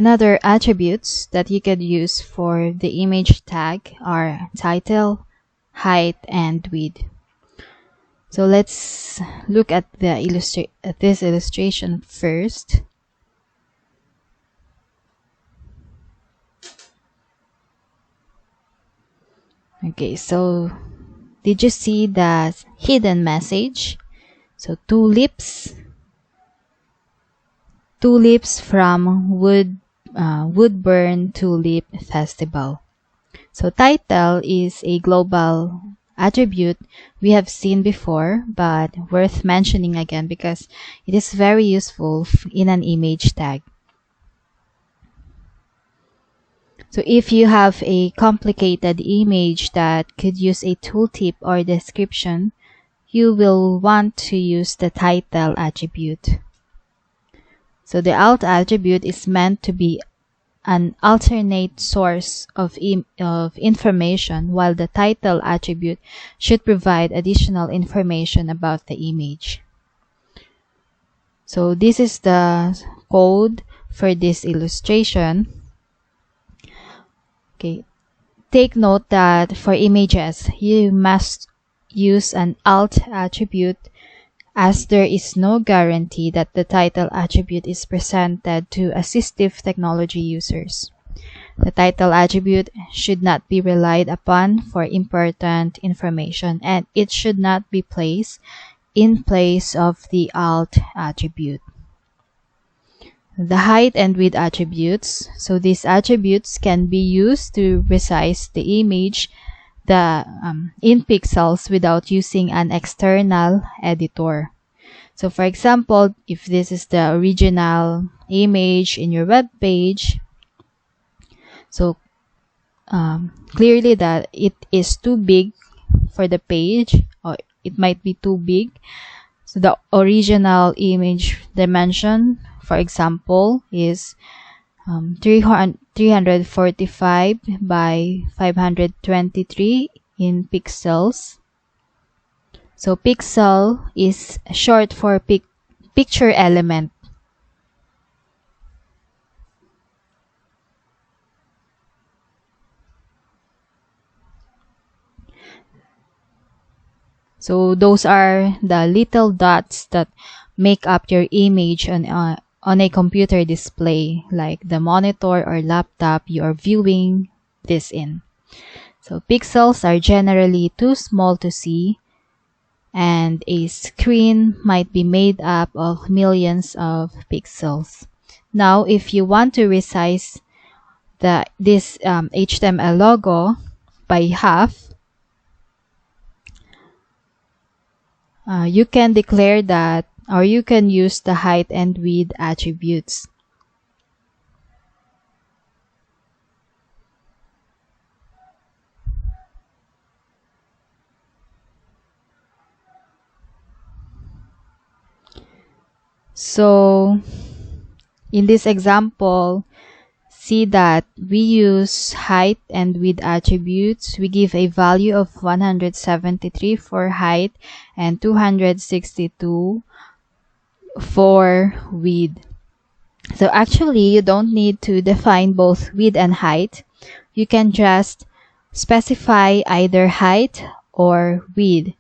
Another attributes that you could use for the image tag are title, height, and width. So let's look at this illustration first. Okay, so did you see the hidden message? So tulips from Woodburn Tulip Festival. So title is a global attribute we have seen before, but worth mentioning again because it is very useful in an image tag. So if you have a complicated image that could use a tooltip or description, you will want to use the title attribute. So the alt attribute is meant to be an alternate source of information, while the title attribute should provide additional information about the image. So this is the code for this illustration. Okay, take note that for images, you must use an alt attribute, as there is no guarantee that the title attribute is presented to assistive technology users. The title attribute should not be relied upon for important information, and it should not be placed in place of the alt attribute. The height and width attributes. So these attributes can be used to resize the image in pixels without using an external editor. So for example, if this is the original image in your web page, so clearly that it is too big for the page, or it might be too big. So the original image dimension, for example, is 345 by 523 in pixels. So pixel is short for picture element. So those are the little dots that make up your image on a computer display, like the monitor or laptop you are viewing this in. So pixels are generally too small to see, and a screen might be made up of millions of pixels. Now, if you want to resize this HTML logo by half, you can declare that, or you can use the height and width attributes. So in this example, see that we use height and width attributes. We give a value of 173 for height and 262 for width. So actually, you don't need to define both width and height. You can just specify either height or width,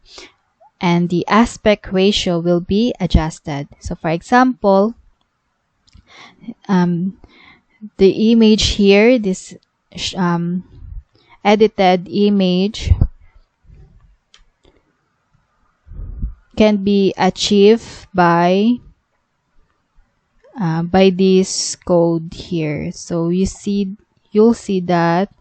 and the aspect ratio will be adjusted. So for example, the image here, this edited image, can be achieved by this code here. So you'll see that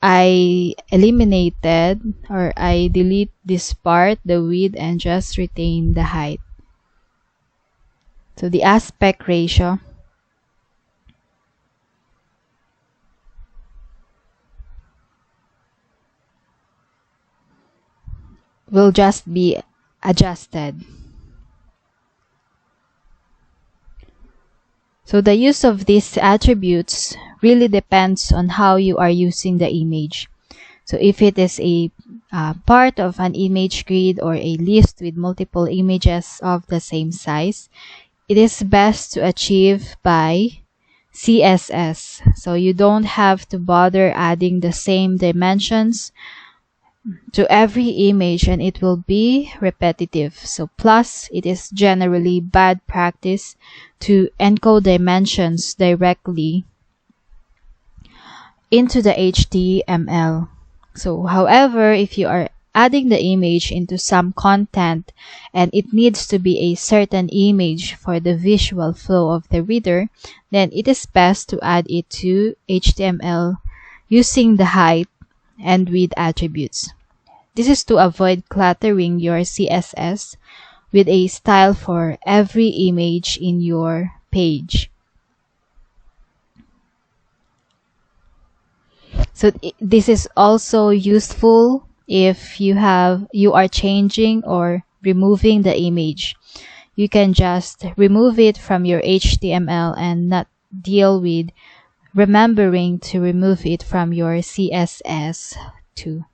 I eliminated, or I delete this part, the width, and just retain the height. So the aspect ratio will just be adjusted. So the use of these attributes really depends on how you are using the image. So if it is a part of an image grid or a list with multiple images of the same size, it is best to achieve by CSS. So you don't have to bother adding the same dimensions to every image and it will be repetitive. So plus, it is generally bad practice to encode dimensions directly into the HTML. So however, if you are adding the image into some content and it needs to be a certain image for the visual flow of the reader, then it is best to add it to HTML using the height and width attributes. This is to avoid cluttering your CSS with a style for every image in your page. So this is also useful if you are changing or removing the image. You can just remove it from your HTML and not deal with remembering to remove it from your CSS too.